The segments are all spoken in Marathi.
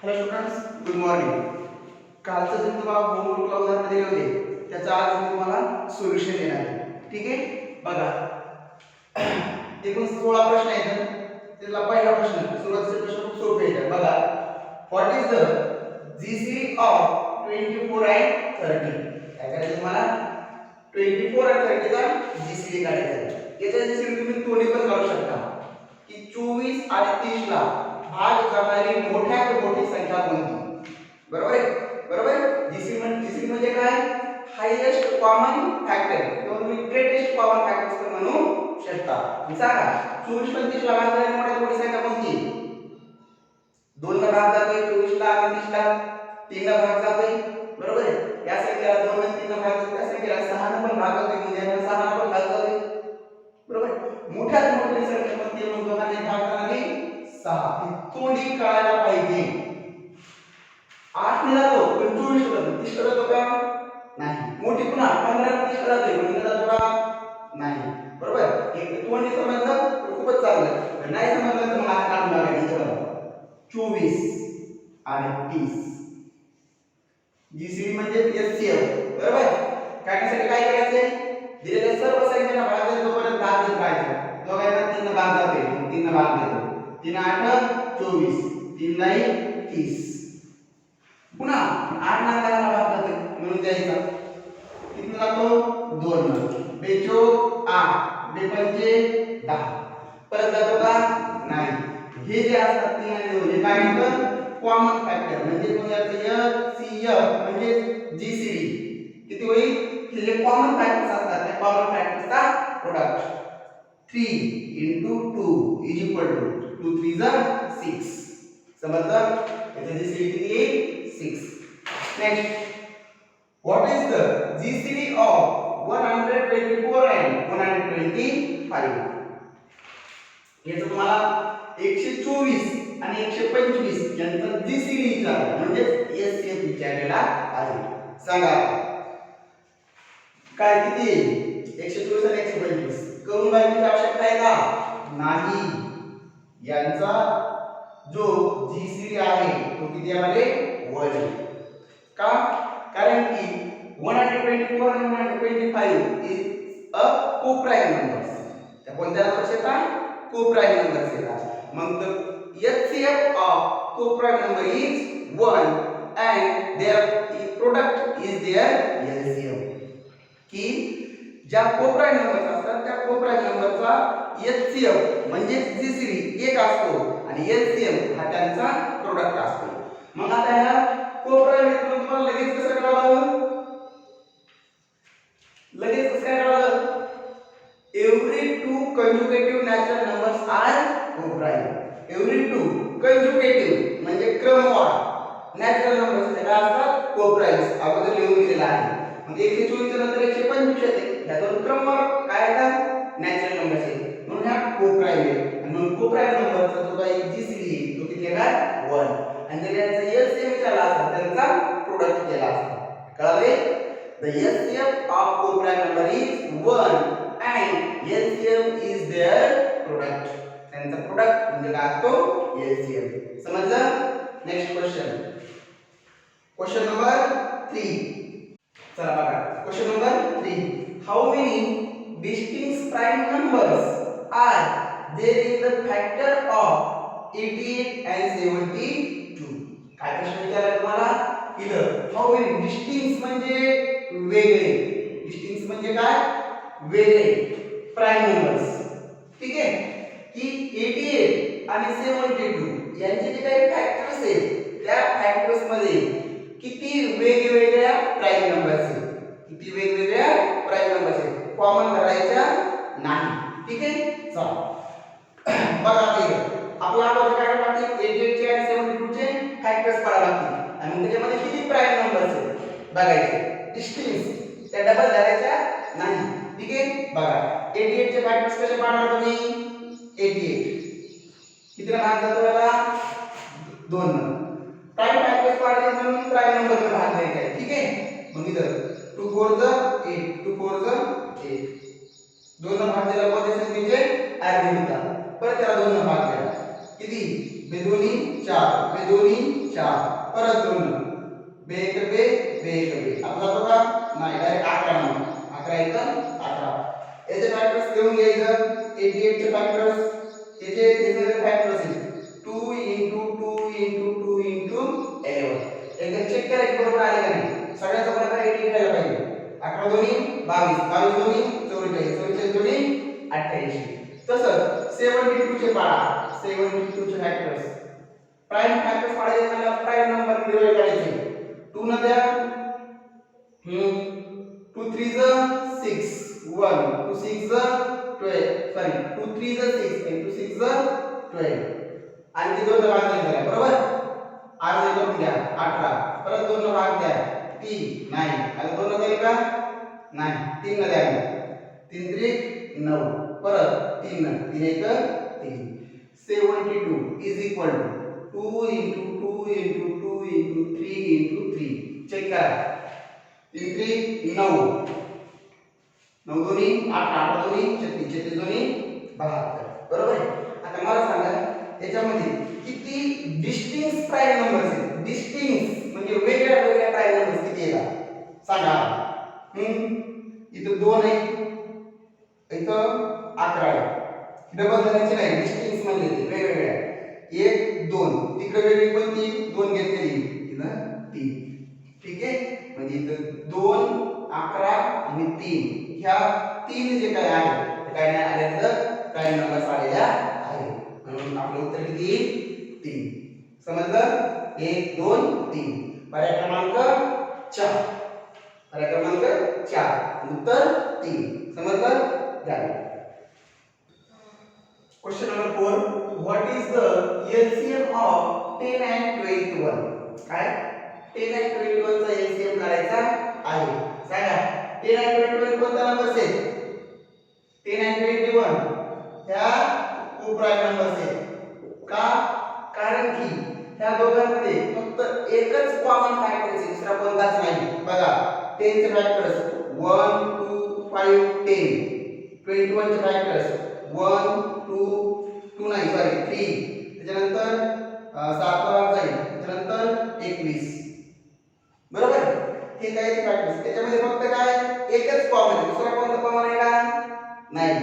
Hello students, good morning. कालचं जे तुम्हाला होमवर्कला उदाहरण दिले होते त्याचं आज मी तुम्हाला सोल्युशन देणार आहे. ठीक आहे, बघा एकूण 16 प्रश्न आहेत. त्यातला पहिला प्रश्न, सुरुवातीचे प्रश्न खूप सोपे आहेत. बघा, what is the GCD of 24 and 30? काय करायचं तुम्हाला? 24 आणि 30 चा जीसीडी काढायचा आहे. याचा जीसीडी तुम्ही दोन्ही पण काढू शकता की 24 आणि 30 ला भाग जाणारी मोठ्यात मोठी संख्या कोणती? बरोबर आहे, बरोबर. जीसीडी म्हणजे काय? हायेस्ट कॉमन फॅक्टर किंवा तुम्ही ग्रेटेस्ट कॉमन फॅक्टर म्हणू शकता. मी सांगा, 24 25 ला भाग जाणारी मोठ्यात मोठी संख्या कोणती? 2 ला भाग जातोय 24 ला आणि 30 ला, 3 ला भाग जातोय. बरोबर आहे. या संख्येला 2 आणि 3 ला भाग जातोय, या संख्येला 6 ने पण भाग जातोय, म्हणजे याला 6 ने पण भाग जातोय. बरोबर. मोठ्यात मोठी संख्या कोणती म्हणतो का? भाग जाणारी 6. ही तोंडी कळायला पाहिजे. 8 ने जातो पण 24 ला जातो, 30 ला जातो का? नाही. मोठी पुन्हा 15 ने 30 ला जातोय पण जातो का? नाही. बरोबर. एक तोंडी समजलं तर खूपच चांगलं, नाही समजलं तर मग हात काढून टाकायचं. इथे बघा, 24 आणि 30. जीसीडी म्हणजे एचसीएफ. बरोबर. काढण्यासाठी काय करायचंय? दिलेल्या सर्व संख्यांना भाग देतो, तोपर्यंत भाग देत राहायचं. दोघांना 3 ने भाग जाते, 3 ने भाग देतो. 3 8 24, 3 9 30. पुन्हा 8 ना 10 ला भाग जाते म्हणून द्यायचा. किती जातो? 2 न. 2 4 8, 2 5 10. परत जातो का? नाही. हे जे असतात 3 आणि 2 हे काय म्हणतात? Common factor. म्हणजे तुमच्याचं एचसीएफ म्हणजे जीसीडी किती होईल? हे जे कॉमन फॅक्टर्स असतात त्या common फॅक्टर्सचा product. 3 into 2 is equal to 2 3 is 6. समजलं? याची जीसीडी किती येईल? 6. Next, what is the GCD of 124 and 125? याचं तुम्हाला 124 आणि 125 यांचा जीसीडी विचारला, म्हणजे एचसीएफ विचारलेला आहे. सांगा काय किती येईल? 124 आणि 125 करून बघण्याची आवश्यकता आहे का? नाही. यांचा जो जीसीडी आहे तो किती आहे? 1. का? कारण की 124 आणि 125 इज अ कोप्राइम नंबर्स. त्या कोणत्या नंबर्स येतात? कोप्राइम नंबर्स येतात. मग the HCF of coprime number is 1 and their product is their LCM. की ज्या कोप्राइम नंबर्स असतात त्या कोप्राइम नंबरचा एचसीएफ म्हणजे जीसीडी 1 असतो आणि एलसीएम हा त्यांचा प्रोडक्ट असतो. मग आता ह्या कोप्राइम इथून तुम्हाला लगेच कसं कळालं? लगेच कसं काय कळालं? Every 2 conjugative natural numbers are coprime. Every 2 conjugative म्हणजे क्रमवार नॅचरल नंबर्स काय असतात? कोप्राइम्स. अगोदर लिहून दिलेला आहे. मग 124 नंतर 125 येते. या दोन क्रमवार काय येतात? नॅचरल नंबर्स आहेत, म्हणून हा कोप्राइम आहे. आणि म्हणून कोप्राइम नंबरचा जो काही जीसीडी आहे तो किती येणार? 1. आणि जर याचा एलसीएम विचारला असता त्यांचा प्रोडक्ट केला असता. कळले? The LCM of coprime number is 1 and LCM is their product. त्यांचा प्रोडक्ट म्हणजे काय असतो? LCM. समजलं? Next question, question number 3. चला बघा, question number 3. How many distinct prime numbers are there in the factor of 88 and 72? काय प्रश्न विचारला तुम्हाला? इथं हाऊ मेनी डिस्टिंक्ट म्हणजे वेगळे. डिस्टिंक्ट म्हणजे काय? वेगळे प्राइम नंबर्स. ठीक आहे, की 88 आणि 72 यांचे जे काही फॅक्टर्स आहेत त्या फॅक्टर्स मध्ये किती वेगवेगळ्या प्राइम नंबर्स आहेत? किती वेगवेगळ्या प्राइम नंबर्स आहेत? कॉमन धरायच्या नाही. ठीक आहे, चला बघा इथे आपल्याला आता काय करायला लागते? 88 चे आणि 72 चे फॅक्टर्स काढायला लागतील आणि त्याच्यामध्ये किती प्राइम नंबर्स आहेत बघायचे. डिस्टिंक्ट त्या डबल धरायच्या नाही. ठीक आहे, बघा 88 चे फॅक्टर्स कसे पाहणार तुम्ही? 88 कितीला भाग जातो? याला 2 न. प्राइम फॅक्टर्स पाहायचे म्हणून प्राइम नंबर ने भाग द्यायचा आहे. ठीक आहे, मग इथं 2 4 ज 8, 2 4 ज 8. 2 न भाग दिला कोणत्या संख्येचे? अर्धे होता. परत त्याला 2 न भाग द्या. किती? बेदोनी 4 बेदोनी 4 परत 2 बे एक बे आता जातो का नाही डायरेक्ट 11 नंबर 11 एक 11 याचे फॅक्टर्स घेऊन घ्यायचं 88 चे फॅक्टर्स त्याचे फॅक्टर्स 2 into 2 into 2 into 11 एकदा चेक करायचं बरोबर आले का नाही सगळ्याचा बरोबर 88 यायला पाहिजे 11 दोन्ही 22 22 दोन्ही 44 44 दोन्ही 88 तसंच 72 चे पाडा 72 चे फॅक्टर्स प्राइम फॅक्टर्स पाडायचे मला प्राइम नंबर डिवाइड करायचे 2 न द्या 2 3 6 1 2 6 12 सॉरी 2 3 6 and 2 6 12 आणि ते दोन भाग द्या बरोबर अर्धे करून घ्या 18 परत दोन भाग द्या 3 नाही आता दोन द्याल का नाही 3 न द्या 3 3 9 परत 3 3 1 3 72 is equal to 2 into 2 into 2 into 3 into 3 check करा 3 3 9 9 दोन्ही 8 8 दोन्ही 36 36 दोन्ही 72 बरोबर आहे आता मला सांगा याच्यामध्ये किती डिस्टिंक्ट प्राइम नंबर्स आहेत डिस्टिंक्ट म्हणजे वेगळ्या वेगळ्या प्राइम नंबर्स किती आहेत सांगा इथं 2 आहे इथं 11 आहे डबल करायचे नाही डिस्टिंक्ट म्हणजे वेगवेगळ्या 1 2 तिकडे वेगळी कोणती 2 घेतलेली इथं 3 ठीक आहे म्हणजे इथं 2 11 आणि 3 ह्या 3 जे काय आहे ते काय नाही आले तर प्राइम नंबर्स आलेल्या आहे म्हणून आपलं उत्तर किती येईल 3 समजलं 1 2 3 पर्याय क्रमांक 4 पर्याय क्रमांक 4 उत्तर 3 समजलं झालं question number 4 what is the LCM of 10 and 21 काय 10 and 21 चा एलसीएम करायचा आहे सांगा 10 and 21 कोणता नंबर आहे 10 and 21 ह्या खूप प्राइम नंबर्स आहेत का कारण की ह्या दोघांमध्ये फक्त एकच कॉमन फॅक्टर आहे दुसरा कोणताच नाही बघा 10 चे फॅक्टर्स 1 2 5 10 21 चे फॅक्टर्स 1 2 2 नाही सॉरी 3 त्याच्यानंतर 7 वर जाईल त्याच्यानंतर 21 बरोबर हे काय फॅक्टर्स त्याच्यामध्ये फक्त काय एकच कॉमन आहे दुसरा कोणता कॉमन आहे का नाही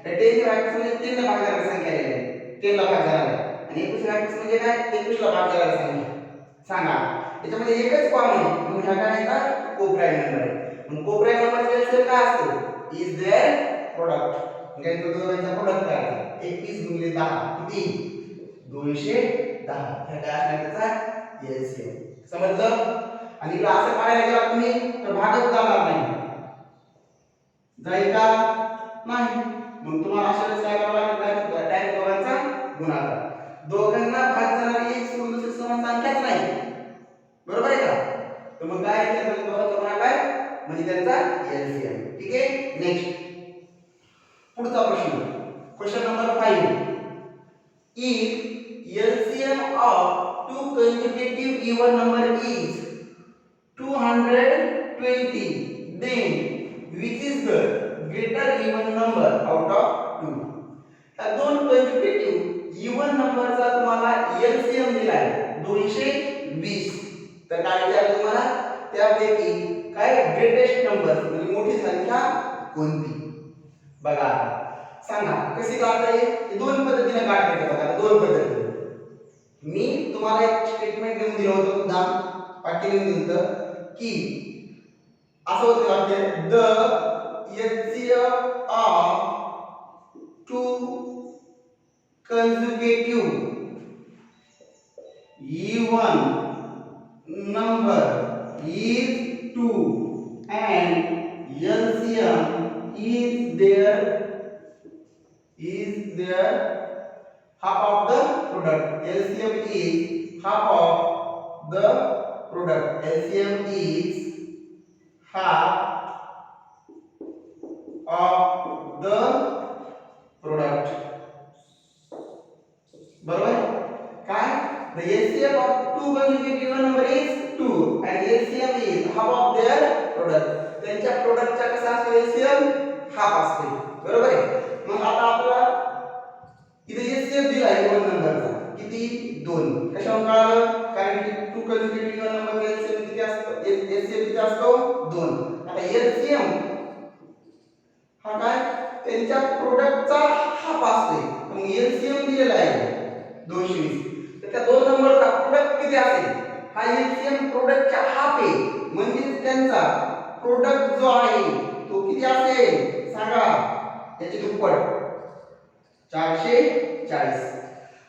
तर 10 चे फॅक्टर्स म्हणजे 3 ला भाग करणारी संख्या आलेली आहे 10 ला भाग करणार आहे आणि 21 फॅक्टर्स म्हणजे काय 21 ला भाग करणारी संख्या सांगा त्याच्यामध्ये एकच कॉमन आहे म्हणून ह्या काय आहे का कोप्राइम नंबर आहे म्हणून कोप्राइम नंबरचा एलसीएम काय असतो इज देअर प्रोडक्ट म्हणजे दोघांचा प्रोडक्ट करायचा 21 गुणिले 10 किती 210 हे काय असणार त्याचा एलसीएम समजलं आणि इकडे असं काढायला गेला तुम्ही तर भागच जाणार नाही जाईल का नाही मग तुम्हाला अशा वेळेस काय करावं लागेल डायरेक्ट दोघांचा गुणाकार दोघांना भाग जाणारी एक सोडून दुसरी समान संख्याच नाही बरोबर आहे का तर मग काय केलं दोघांचा गुणाकार म्हणजे त्यांचा एलसीएम ठीक आहे नेक्स्ट पुढचा प्रश्न question number 5 if LCM of two consecutive even number is 220 then which is the greater even number out of 2 या दोन consecutive even नंबरचा तुम्हाला एलसीएम दिला आहे 220 तर काय विचारलं तुम्हाला त्यापैकी काय ग्रेटेस्ट नंबर म्हणजे मोठी संख्या कोणती बघा सांगा कशी काढता येईल दोन पद्धतीने काढता येतं बघा दोन पद्धती मी तुम्हाला एक स्टेटमेंट देऊन दिलं होतं उदाहरण वाक्य देऊन दिलं होतं की असं होतं वाक्य the LCM of two consecutive even number is 2 and LCM is their half of the product. LCM is half of the product. LCM is half of the product. बरोबर काय the LCM of two consecutive number is 2 and LCM is half of their product. त्यांच्या प्रोडक्टचा कसा असतो LCM हाफ असतो बरोबर आहे मग आता आपल्याला इथे LCM दिला आहे दोन नंबरचा किती किती 2 कशावरून कळालं कारण की टू कन्सिक्युटिव्ह नंबर एलसीएम किती असतो एलसीएम किती असतो 2 आता एलसीएम हा काय त्यांच्या प्रोडक्टचा हाफ असते मग एलसीएम दिलेला आहे 220 तर त्या दोन नंबरचा प्रोडक्ट किती असेल हा एलसीएम प्रोडक्टचा हाफ आहे म्हणजे त्यांचा प्रोडक्ट जो आहे तो किती असेल सांगा त्याची दुप्पट 440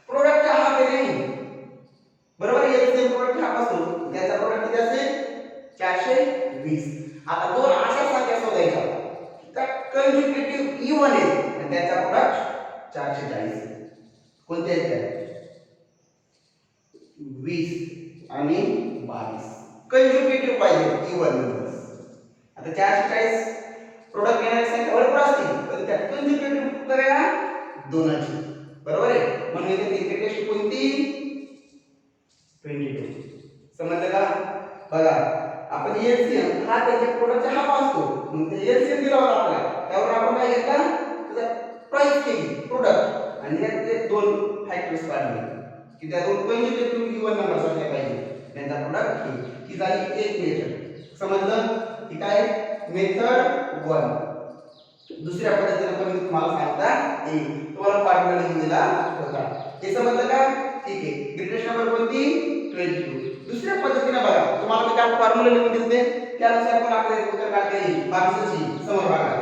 प्रोडक्टचा हाफ आहे नाही बरोबर एलसीएम प्रोडक्ट हाफ असतो त्याचा प्रोडक्ट किती असेल 420 आता दोन अशा संख्या शोधायच्या त्या कंज्युगेटिव्ह इव्हन आहे आणि त्याचा प्रोडक्ट 440 कोणते आहेत 20 आणि 22 कंज्युगेटिव्ह पाहिजे इव्हन नंबर्स आता 440 प्रोडक्ट घेणारी संख्या भरपूर असतील पण त्या कंज्युगेटिव्ह फक्त काय दोनाची बरोबर आहे म्हणून इथे तिसरी टेस्ट कोणती 22 समजलं का बघा आपण एलसीएम हा त्याच्या प्रोडक्टचा हाफ असतो मग ते एलसीएम दिला होता आपल्याला त्यावर आपण काय घेतला त्याचा प्राइस केली प्रोडक्ट आणि यात दोन फॅक्टर्स काढले की त्या दोन कंज्युगेटिव्ह इव्हन नंबर्स असले पाहिजे त्यांचा प्रोडक्ट ही झाली एक मेथड समजलं ही काय मेथड 1 दुसऱ्या पद्धतीने पण मी तुम्हाला सांगता येईल तुम्हाला फॉर्म्युला लिहून दिला होता हे समजलं का ठीक आहे ग्रेटेस्ट नंबर कोणती 22 दुसऱ्या पद्धतीने बघा तुम्हाला मी काय फॉर्म्युला लिहून दिले त्यानुसार पण आपल्याला उत्तर काढता येईल 22 ची समोर बघा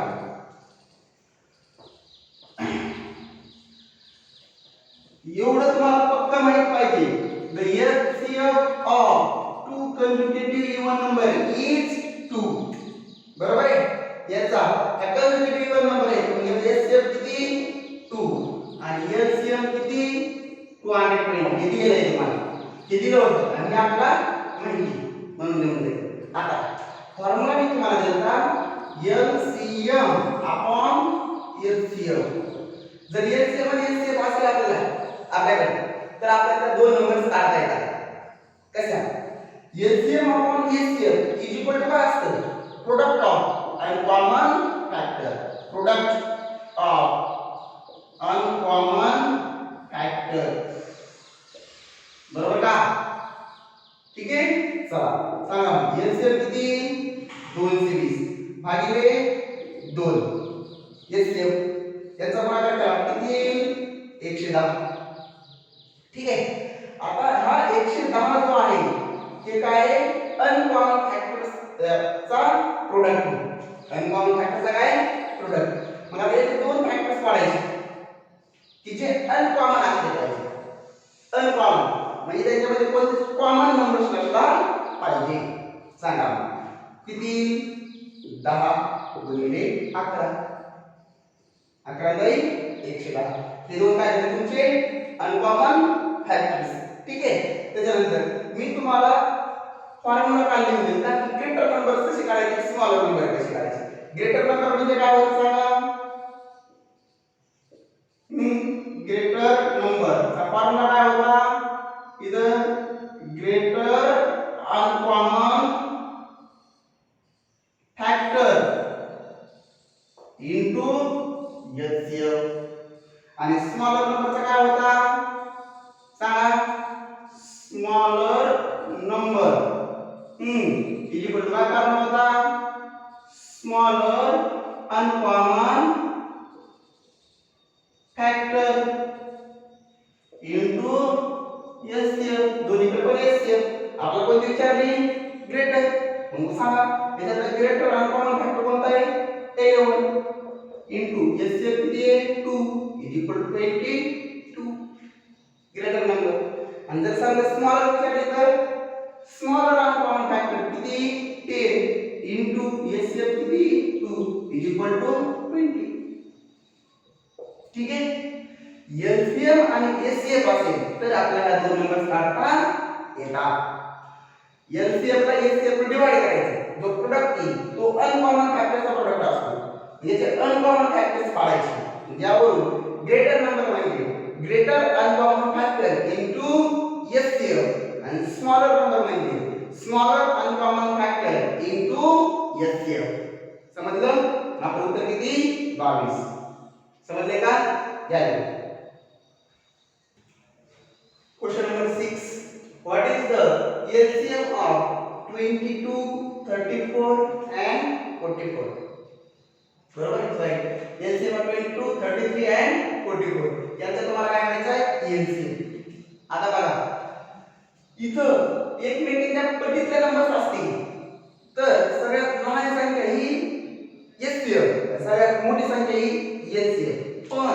एवढं तुम्हाला पक्का माहित पाहिजे the LCM of two conjugative even number is 2 बरोबर आहे याचा कंज्युगेटिव्ह इव्हन नंबर आहे म्हणजे एलसीएम किती 2 आणि एलसीएम किती 220 हे दिलेलं आहे तुम्हाला हे दिलं होतं आणि आपला माहिती म्हणून लिहून द्यायचं आता फॉर्म्युला मी तुम्हाला दिला एलसीएम अपॉन एलसीएम जर एलसीएम आणि एलसीएम असेल आपल्याकडे तर आपल्याला दोन नंबर्स काढता येतात कशा LCM upon LCM is equal to काय असतं product of uncommon factor product of uncommon factor बरोबर का ठीक आहे चला सांगा एलसीएम किती 220 भागिले 2 एलसीएम याचा भागाकार करा किती 110 ठीक आहे आता हा 110 जो आहे हे काय अनकॉमन फॅक्टर्स चा प्रोडक्ट अनकॉमन फॅक्टरचा काय प्रोडक्ट मग आता याचे दोन फॅक्टर्स पाडायचे की जे अनकॉमन असले पाहिजे अनकॉमन म्हणजे त्याच्यामध्ये कोणतेच कॉमन नंबर्स नसला पाहिजे सांगा किती 10 गुणिले 11 11 जाईल 110 हे दोन काय झाले तुमचे अनकॉमन फॅक्टर्स ठीक आहे त्याच्यानंतर मी तुम्हाला फॉर्म्युला काढली होती का ग्रेटर नंबर कसे काढायचे स्मॉलर नंबर कसे काढायचे ग्रेटर नंबर म्हणजे काय होतं सांगा ग्रेटर नंबर चा फॉर्म्युला काय होता इधर greater uncommon factor into LCM आणि स्मॉलर नंबरचा काय होता सांगा smaller number is equal to काय फॉर्म्युला होता smaller uncommon factor into LCM दोन्हीकडे पण एलसीएम आपल्याला कोणती विचारली ग्रेटर मग सांगा याच्यातला ग्रेटर अनकॉमन फॅक्टर कोणता आहे 11 इनटू एलसीएम किती आहे 2 is equal to 22 greater number आणि जर समजा स्मॉलर विचारले तर स्मॉलर अनकॉमन फॅक्टर किती 10 इनटू एलसीएम किती 2 इज इक्वल टू 20 ठीक आहे एलसीएम आणि एचसीएफ असेल तर आपल्याला दोन नंबर काढता येतात एलसीएम ला एचसीएफ ने डिवाइड करायचं जो प्रोडक्ट येईल तो अनकॉमन फॅक्टरचा प्रोडक्ट असतो याचे अनकॉमन फॅक्टर्स पाडायचे ज्यावरून ग्रेटर नंबर म्हणजे greater uncommon factor into HCF आणि स्मॉलर नंबर म्हणजे smaller uncommon factor into HCF समजलं आपलं उत्तर किती 22 समजले का या क्वेश्चन LCM of 22, 34 and 44. बरोबर राईट. LCM of 22, 33 and 44 याचं तुम्हाला काय माहिती आहे LCM. आता बघा इथं एकमेकींच्या पटीतले नंबर्स असतील तर सगळ्यात लहान संख्या ही LCM, सगळ्यात मोठी संख्या ही LCM. पण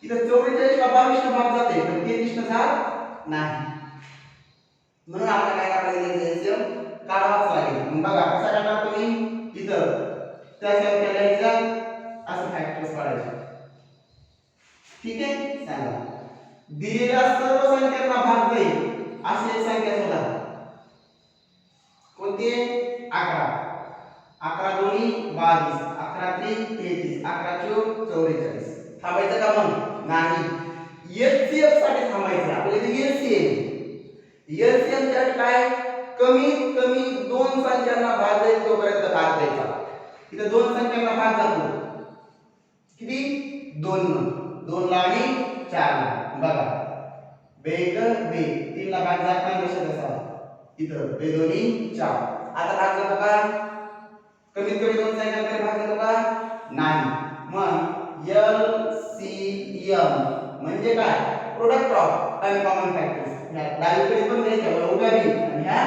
इथं 44 ला 22 ने भाग जाते पण 33 ने जात नाही. म्हणून आपल्याला काय करायला लागेल LCM काढावाच लागेल. मग बघा कसा काढणार तुम्ही इथं त्या संख्याला याचा असं फॅक्टर्स काढायचे. ठीक आहे सांगा दिलेल्या सर्व संख्यांना भाग जाईल अशी एक संख्या शोधा. कोणती 11. 11 दोन्ही 22, 11 त्रिक 33, 11 चौक 44. थांबायचं का मग नाही. LCM साठी थांबायचं आपल्याला LCM च्या काय कमीत कमी दोन संख्यांना भाग जाईल तोपर्यंत भाग द्यायचा. इथे दोन संख्यांना भाग जातो किती 2 2 ला आणि 4 ला. बघा बेग बे 3 ला भाग जात नाही कशा कसा इथं बे दोन्ही 4. आता भाग जातो का कमीत कमी दोन संख्यांकडे भाग जातो का नाही. मग LCM म्हणजे काय प्रोडक्ट ऑफ अनकॉमन फॅक्टर्स. ह्या डावीकडे पण द्यायच्या उभ्या बी आणि ह्या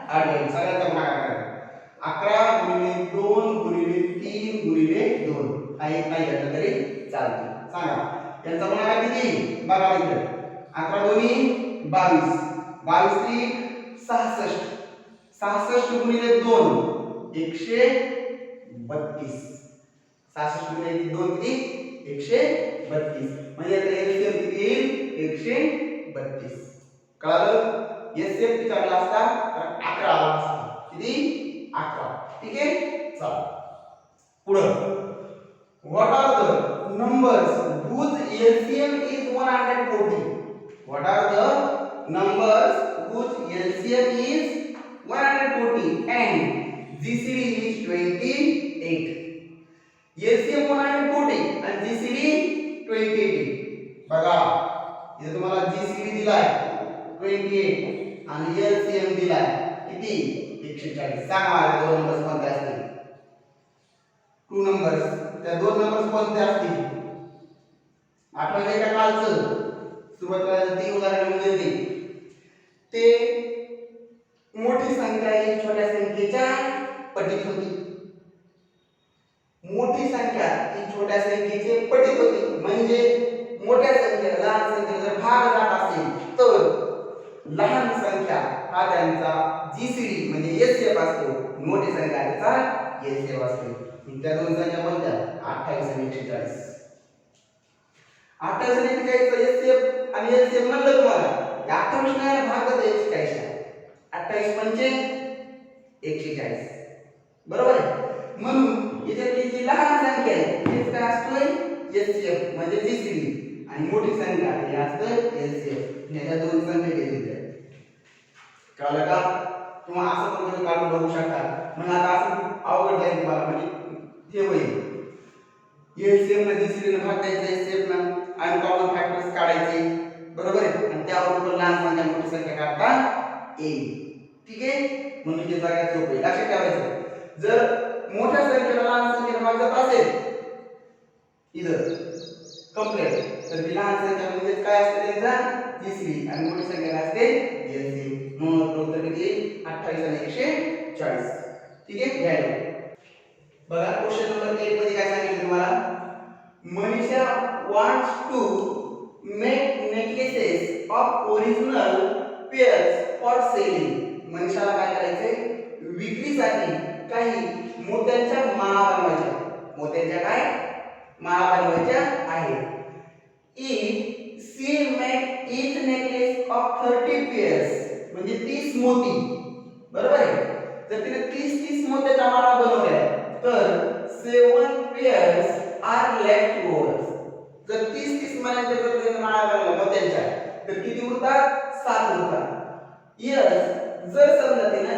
आडव्या सगळ्यांचा भागाकार 11 गुणिले 2 गुणिले 3 गुणिले 2 हा एक नाही घेतला तरी चालते. सांगा यांचा गुणाकार किती बघा इकडे 11 दोन्ही 22, 22 त्रिक 66, 66 गुणिले 2 132, 66 गुणिले 2 किती 132 म्हणजे याचा LCM किती येईल 132. कळलं. LCM विचारला असता तर 11 आला असता किती 11. ठीक आहे चला पुढे. What are the numbers whose LCM is 140? What are the numbers whose LCM is 140 and GCD is 28? LCM 140 आणि GCD 28. बघा इथे तुम्हाला GCD दिलाय 28 आणि LCM दिलाय किती 140. सांगा दोन नंबर्स कोणते असतील. 2 नंबर्स त्या दोन नंबर्स कोणते असतील आठवले का कालचं सुरुवातीला 3 उदाहरण दिली. ते मोठी संख्या ही छोट्या संख्येच्या पटीत होती. मोठी संख्या ही छोट्या संख्येचे पटीत होती म्हणजे मोठ्या संख्येला लहान संख्येला जर भाग जात असेल तर लहान संख्या हा त्यांचा GCD म्हणजे LCM असतो. मोठी संख्या त्याचा LCM असतो. त्या दोन संख्या कोणत्या 28 आणि 140. 28 आणि 140 LCM आणि LCM म्हणलं तुम्हाला 28 ने भाग जातो 140. 28 म्हणजे 140 बरोबर आहे. म्हणून याच्यातली जी लहान संख्या आहे तीच काय असतोय LCM म्हणजे GCD आणि मोठी संख्या हे असतं LCM. ह्या दोन संख्या घेतल्या कळलं का. किंवा असं पण तुम्ही काढून बघू शकता. मग आता असं अवघड जाईल तुम्हाला म्हणजे हे होईल LCM ला GCD ने भाग द्यायचा LCM ला आणि कॉमन फॅक्टर्स काढायचे बरोबर आहे आणि त्यावरून पण लहान संख्या मोठी संख्या काढता येईल. ठीक आहे म्हणून हे सगळ्यात सोपं आहे. लक्षात ठेवायचं जर मोठ्या संख्येला लहान संख्येने भाग जात असेल इथं कंप्लीट तर ती लहान संख्या म्हणजे काय असते त्यांचा GCD आणि मोठी संख्या असते LCM. म्हणून उत्तर किती 28 आणि 140. ठीक आहे घ्यायला. बघा क्वेश्चन नंबर 8 मध्ये काय सांगितलं तुम्हाला Manisha wants to make necklaces of original pearls for selling. मनीषाला काय करायचंय विक्रीसाठी काही मोत्यांच्या माळा बनवायच्या. मोत्यांच्या काय माळा बनवायच्या आहेत. If she make each necklace of 30 pairs म्हणजे 30 मोती बरोबर आहे. जर तिने 30 मोत्याच्या माळा बनवल्या तर 7 pairs are left over. जर 30 माळ्यांच्या जर तिने माळा बनवल्या मोत्यांच्या तर किती उरतात 7 उरतात. Yes जर समजा तिने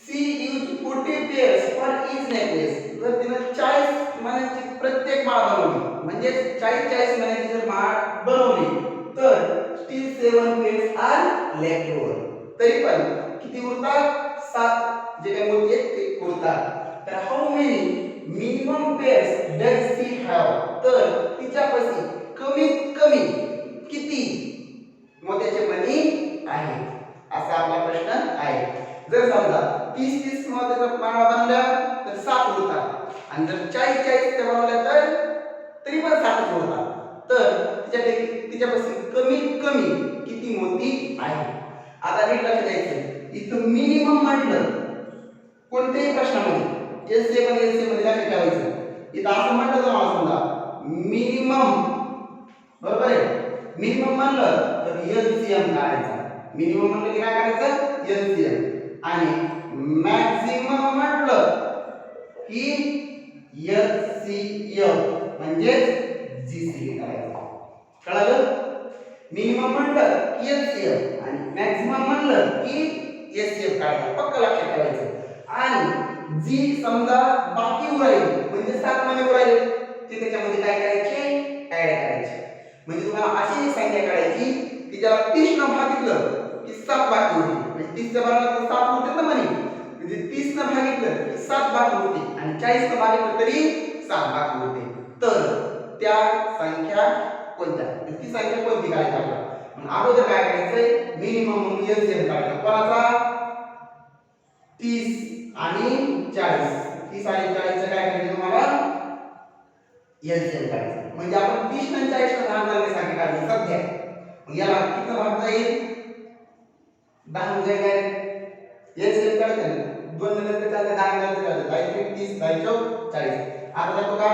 she used 40 pairs for each necklace. जर तिने 40 माळ्यांची प्रत्येक माळ बनवली म्हणजे 40 माळ्यांची जर माळ बनवली तर still 7 pairs are left over. तरी पण किती उरतात 7 जे काही मोती आहेत ते उरतात तर how many minimum pairs does she have तर तिच्यापाशी कमीत कमी किती मोत्याचे मणी आहेत असा आपला प्रश्न आहे जर समजा 30 मोत्याचा माळा बनवला तर 7 उरतात आणि जर 40 बनवल्या तर तरी पण 7 उरतात तर तिच्यापाशी कमीत कमी किती मोती आहेत आता नीट लक्ष द्यायचं इथं मिनिमम म्हटलं कोणत्याही प्रश्नामध्ये एलसीएम मध्ये लक्ष ठेवायचं इथं असं म्हटलं तर मला समजा मिनिमम बरोबर आहे मिनिमम म्हणलं तर एलसीएम काढायचा मिनिमम म्हणलं की काय काढायचं एलसीएम आणि मॅक्सिमम म्हटलं की एचसीएफ म्हणजे जीसीडी काढायचा कळलं मिनिमम म्हणलं की एचसीएफ आणि मॅक्सिमम म्हणलं की एचसीएफ काढायचा पक्का लक्षात ठेवायचं आणि जी समजा बाकी उरायली म्हणजे 7 मणी उरायले ते त्याच्यामध्ये काय करायचे ऍड करायचे म्हणजे तुम्हाला अशी एक संख्या काढायची की ज्याला 30 न भागितलं की 7 बाकी होते म्हणजे 30 च्या बरोबर 7 होते ना मणी म्हणजे 30 न भागितलं की 7 बाकी होते आणि 40 न भागितलं तरी 7 बाकी होते तर त्या संख्या कोणत्या ती संख्या कोणती काढायची आपल्याला मग अगोदर काय करायचंय मिनिमम म्हणून एलसीएम काढायचा कोणाचा 30 आणि 40 30 आणि 40 चं काय करायचं तुम्हाला एलसीएम काढायचं म्हणजे आपण 30 आणि 40 ला भाग करण्यासाठी काढली सध्या मग याला किती भाग जाईल 10 म्हणजे काय एलसीएम काढायचं 2 नंतर चालते 10 नंतर चालते काय 30 40 आता जातो का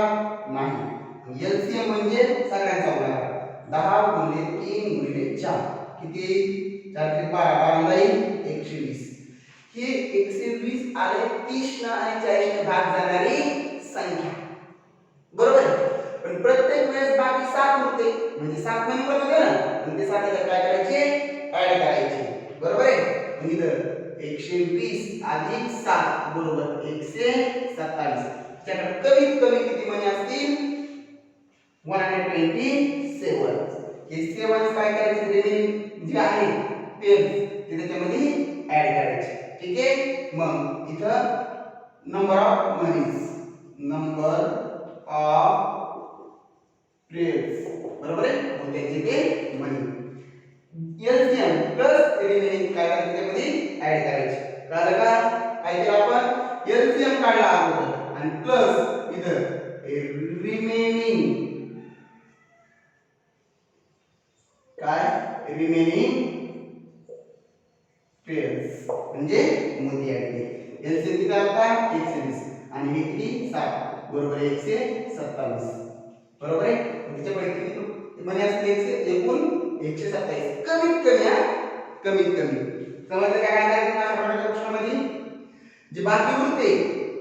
नाही एलसीएम म्हणजे सगळ्यांचा गुणाकार 10 गुणिले 3 गुणिले 4 किती 4 3 12 जाईल 120 हे 120 आले 30 आणि 40 ने भाग जाणारी संख्या बरोबर पण प्रत्येक वेळेस बाकी 7 होते म्हणजे 7 महिने होते ना म्हणजे 7 ला काय करायचे ऍड करायचे बरोबर आहे म्हणजे इथं 120 अधिक 7 बरोबर 127 त्याच्याकडे कमीत कमी किती मणी असतील 127 हे 7 काय करायचे रिमेनिंग जे आहे ते त्याच्यामध्ये ऍड करायचे ठीक आहे मग इथं नंबर ऑफ पेअर्स बरोबर आहे मोत्याचे ते मणी एलसीएम प्लस रिमेनिंग काय करायचे त्यामध्ये ऍड करायचे कळलं का काय केलं आपण एलसीएम काढला अगोदर आणि प्लस इथं रिमेनिंग काय रिमेनिंग पेअर्स म्हणजे मोती ऍड केले एलसीएम किती होता 120 आणि हे किती 7 बरोबर 127 बरोबर आहे त्याच्यापैकी किती मनी असते एकूण 127 कमीत कमी समजलं काय करायचं अशा प्रकारच्या प्रश्नामध्ये जे बाकी उरते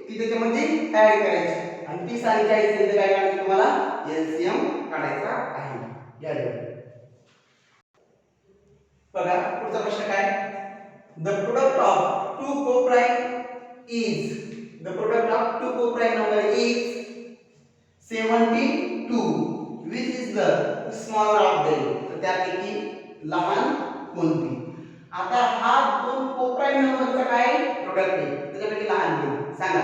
ती त्याच्यामध्ये ऍड करायची आणि 30 आणि 40 मध्ये काय काढायचं तुम्हाला एलसीएम काढायचा आहे या बघा पुढचा प्रश्न काय the product of to coprime is the product of to coprime number is 72 which is the smaller of them तर त्यापैकी लहान कोणती आता हा दोन कोप्राइम नंबरचा काय प्रोडक्ट आहे त्याच्यापैकी लहान कोणती सांगा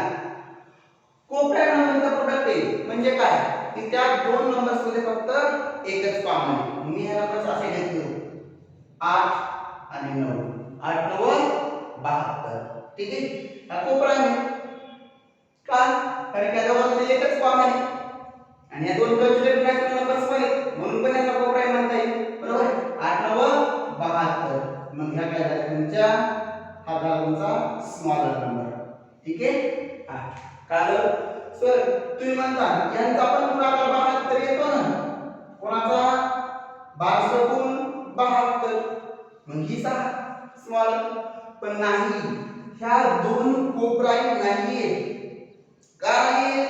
कोप्राइम नंबरचा प्रोडक्ट आहे म्हणजे काय की त्या दोन नंबर्स मध्ये फक्त एकच कॉमन आहे मी ह्या नंबर्स असे घेतले 8 आणि 9 8 9 72 ठीक आहे हा कोप्राइम आहे का कारण त्या दोघांमध्ये एकच कॉमन आहे आणि या दोन कंजुगेट नॅचरल नंबर्स पण आहेत म्हणून पण याला कोप्राइम म्हणता येईल बरोबर 8 9 72 मग ह्या काय झालं तुमच्या हा झाला तुमचा स्मॉलर नंबर ठीक आहे हा कारण सर तुम्ही म्हणता यांचा पण गुणाकार 72 येतो ना कोणाचा 12 गुण 72 मग ही 6 स्मॉलर पण नाही ह्या दोन कोप्राइम नाहीये का नाही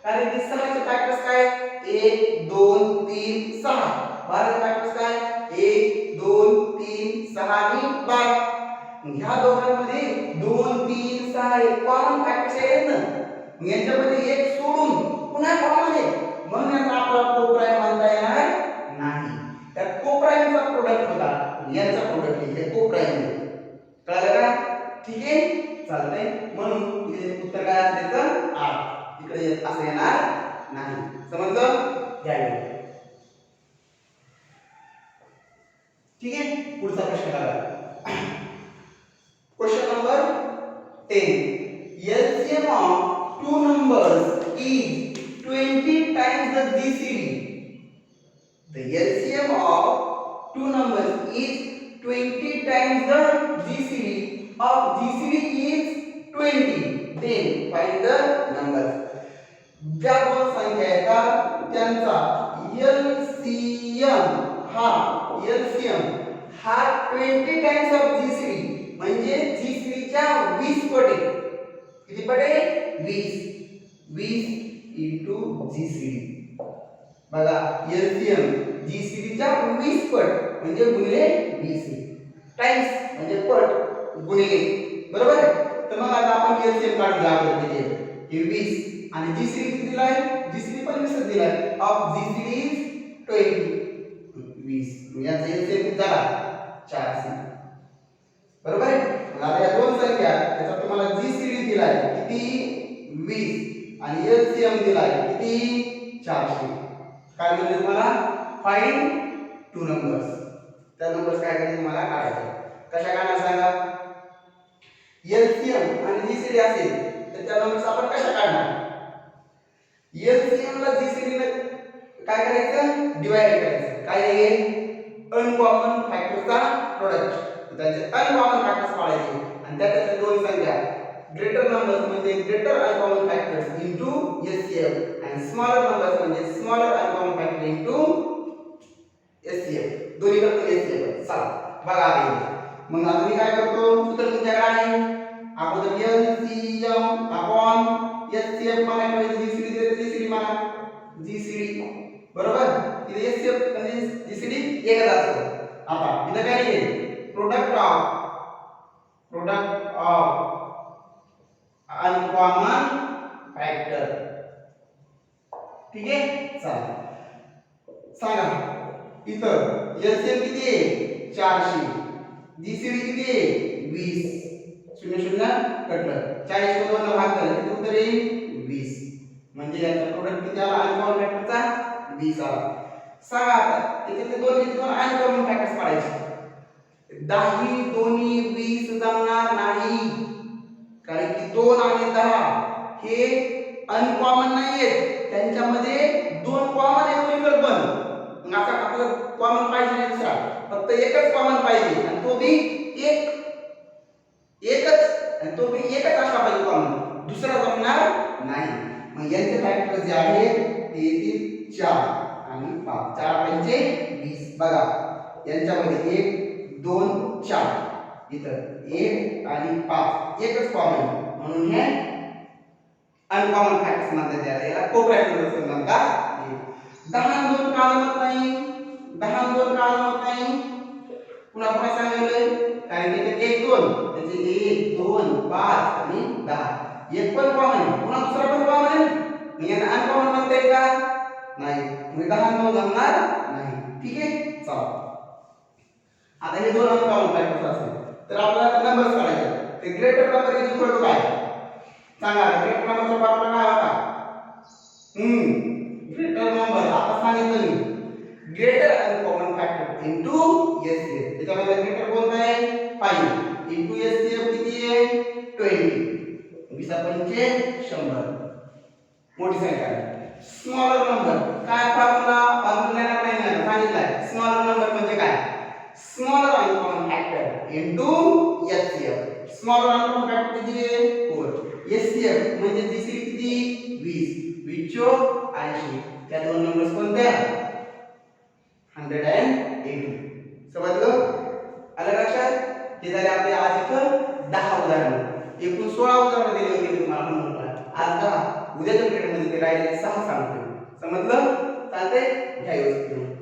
कारण की 6 चे फॅक्टर्स काय 1 2 3 6 12 चे फॅक्टर्स काय 1 2 3 6 आणि 12 ह्या दोघांमध्ये 2 3 6 हे कॉमन फॅक्टर्स आहेत ना मग यांच्यामध्ये एक सोडून पुन्हा कॉमन आहे म्हणून याचा आपला कोप्राइम म्हणता येणार नाही त्या कोप्राइमचा प्रोडक्ट होता यांचा प्रोडक्ट हे कोप्राइम चालतंय. म्हणून इथे उत्तर काय असायचं 8. इकडे असं येणार नाही. समजलं? घ्यावे. ठीक आहे. पुढचा प्रश्न करा. Question number 10. LCM of two numbers is 20 times the GCD. The LCM of two numbers is 20 times the GCD of GCD is 20. Then find the numbers. ज्या दोन संख्या आहेत त्यांचा LCM हा 20 टाइम्स ऑफ GCD म्हणजे GCD च्या 20 पट आहे. किती पट आहे? 20 into GCD. बघा LCM GCD च्या 20 पट म्हणजे गुणिले 20 टाइम्स म्हणजे पट गुणिले. बरोबर? तर मग आता आपण LCM काढूया अगोदर. हे 20 आणि GCD किती दिलाय? GCD पण 20 दिलाय. Of GCD is 20. 20 याचा LCM किती झाला? 4C. बरोबर आहे? मग आता या दोन संख्या त्याचा तुम्हाला GCD दिलाय किती? 20 आणि LCM दिलाय किती? 400. काय म्हणजे तुम्हाला फाइंड टू नंबर्स. त्या नंबर्स काय करायचे तुम्हाला काढायचे. कशा काढणार सांगा? LCM आणि GCD असेल तर त्या नंबर्स आपण कशा काढणार? LCM ला GCD ने काय करायचं? डिवाइड करायचं. काय आहे? अनकॉमन फॅक्टरचा प्रोडक्ट. त्याचे अनकॉमन फॅक्टर्स काढायचे आणि त्याच्यातल्या दोन संख्या ग्रेटर नंबर्स म्हणजे greater uncommon factors into LCM आणि स्मॉलर नंबर्स म्हणजे smaller uncommon factor into LCM. दोन्ही करतो LCM. चला बघा आता. मग आता मी काय करतो? सूत्र तुमच्याकडे आहे. अगोदर LCM अपॉन LCM मला म्हणजे GCD देते. GCD मला GCD बरोबर. इथे LCM म्हणजे GCD एकच असतो. आता इथे काय आहे? Product of uncommon factor. ठीक आहे. चला सांगा इथं LCM किती आहे? 400. GCD किती आहे? 20. 0 0 कटलं. 40 को 2 ने भाग केला किती उत्तर येईल? 20. म्हणजे याचा प्रोडक्ट किती आला? अनकॉमन फॅक्टरचा 20 आला. सांगा आता त्याच्यातले दोन अनकॉमन फॅक्टर्स काढायचे. 10 दोन्ही 20 जमणार नाही. कारण की 2 आणि 10 हे अनकॉमन नाहीयेत. त्यांच्यामध्ये दोन कॉमन आहे दोन्हीकडे पण. मग आता आपल्याला कॉमन पाहिजे नाही दुसरा. फक्त एकच कॉमन पाहिजे आणि तो बी एकच आणि तो बी एकच असला पाहिजे कॉमन. दुसरा जमणार नाही. मग यांचे फॅक्टर जे आहेत ते येतील 4 आणि 5. 4 पंचे 20. बघा यांच्यामध्ये 1 2 4 इथं 1 आणि 5 एकच कॉमन म्हणून हे अनकॉमन फॅक्टर्स म्हणतात. याला कोपऱ्यात म्हणतात. 10 आणि 2 का जमत नाही? 10 आणि 2 का जमत नाही? पुन्हा पुन्हा सांगितलं कारण त्याचे 1 2 त्याचे 1 2 5 आणि 10 एक पण कॉमन आहे. पुन्हा दुसरा पण कॉमन आहे. मग यांना अनकॉमन म्हणता येईल का? नाही. मग 10 आणि 2 जमणार नाही. ठीक आहे. चला आता हे दोन अनकॉमन फॅक्टर्स असतील तर आपल्याला नंबर्स काढायचे. ते greater number is equal to काय? सांगा ग्रेटर नंबरचा फॉर्म्युला काय होता? ग्रेटर नंबर आता सांगितलं मी greater uncommon factor into LCM. त्याच्यामध्ये ग्रेटर कोणता आहे? 5 इनटू LCM किती आहे? 20. 20 पंचे 100 मोठी संख्या आहे. स्मॉलर नंबर काय फॉर्म्युला? फॉर्म्युला नाही सांगितलाय. स्मॉलर नंबर म्हणजे काय? Smaller uncommon factor into LCM. Smaller uncommon factor किती आहे? 4. LCM म्हणजे GCD किती? 20. 20 80. त्या दोन नंबर्स कोणत्या? 180. समजलं? आलं लक्षात? हे झाले आपले आज इथं 10 उदाहरण. एकूण 16 उदाहरण दिले होते तुम्हाला म्हणून आज 10. उद्याच्या पिरियड मध्ये ते राहिले 6 सांगतो. समजलं? चालतंय? घ्या व्यवस्थित.